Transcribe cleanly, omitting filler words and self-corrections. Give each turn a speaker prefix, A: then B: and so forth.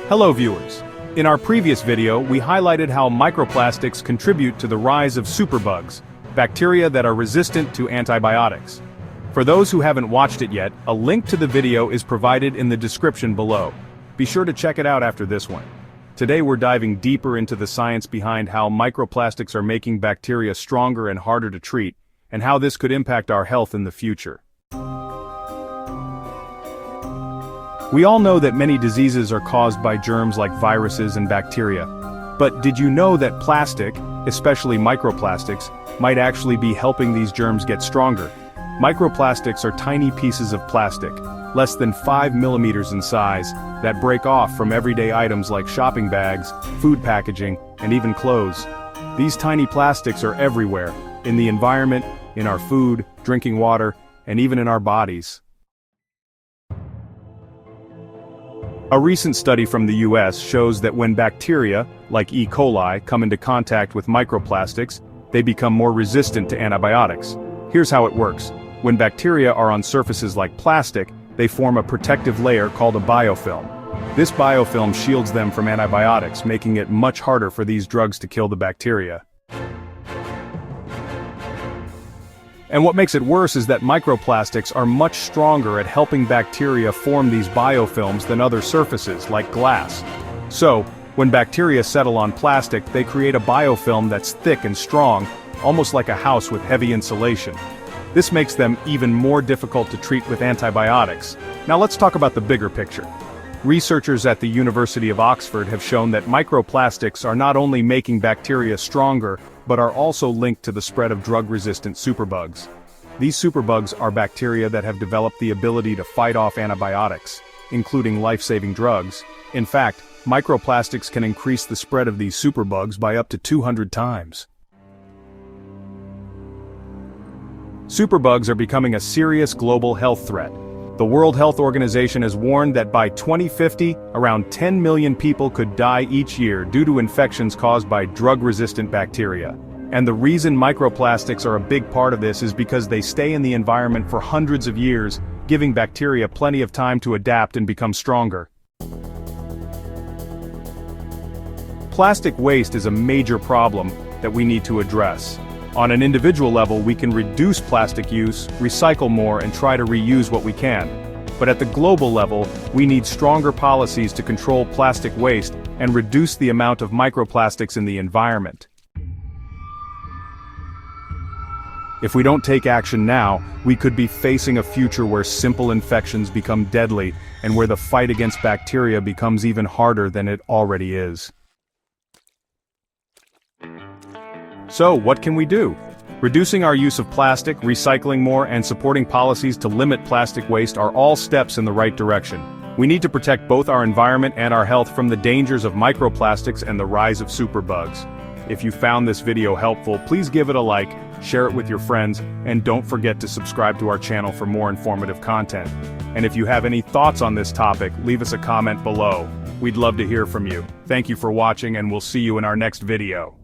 A: Hello viewers. In our previous video, we highlighted how microplastics contribute to the rise of superbugs, bacteria that are resistant to antibiotics. For those who haven't watched it yet, a link to the video is provided in the description below. Be sure to check it out after this one. Today we're diving deeper into the science behind how microplastics are making bacteria stronger and harder to treat, and how this could impact our health in the future. We all know that many diseases are caused by germs like viruses and bacteria. But did you know that plastic, especially microplastics, might actually be helping these germs get stronger? Microplastics are tiny pieces of plastic, less than 5 millimeters in size, that break off from everyday items like shopping bags, food packaging, and even clothes. These tiny plastics are everywhere, in the environment, in our food, drinking water, and even in our bodies. A recent study from the US shows that when bacteria, like E. coli, come into contact with microplastics, they become more resistant to antibiotics. Here's how it works. When bacteria are on surfaces like plastic, they form a protective layer called a biofilm. This biofilm shields them from antibiotics, making it much harder for these drugs to kill the bacteria. And what makes it worse is that microplastics are much stronger at helping bacteria form these biofilms than other surfaces, like glass. So, when bacteria settle on plastic, they create a biofilm that's thick and strong, almost like a house with heavy insulation. This makes them even more difficult to treat with antibiotics. Now let's talk about the bigger picture. Researchers at the University of Oxford have shown that microplastics are not only making bacteria stronger, but are also linked to the spread of drug-resistant superbugs. These superbugs are bacteria that have developed the ability to fight off antibiotics, including life-saving drugs. In fact, microplastics can increase the spread of these superbugs by up to 200 times. Superbugs are becoming a serious global health threat. The World Health Organization has warned that by 2050, around 10 million people could die each year due to infections caused by drug-resistant bacteria. And the reason microplastics are a big part of this is because they stay in the environment for hundreds of years, giving bacteria plenty of time to adapt and become stronger. Plastic waste is a major problem that we need to address. On an individual level, we can reduce plastic use, recycle more, and try to reuse what we can. But at the global level, we need stronger policies to control plastic waste and reduce the amount of microplastics in the environment. If we don't take action now, we could be facing a future where simple infections become deadly and where the fight against bacteria becomes even harder than it already is. So, what can we do? Reducing our use of plastic, recycling more, and supporting policies to limit plastic waste are all steps in the right direction. We need to protect both our environment and our health from the dangers of microplastics and the rise of superbugs. If you found this video helpful, please give it a like, share it with your friends, and don't forget to subscribe to our channel for more informative content. And if you have any thoughts on this topic, leave us a comment below. We'd love to hear from you. Thank you for watching, and we'll see you in our next video.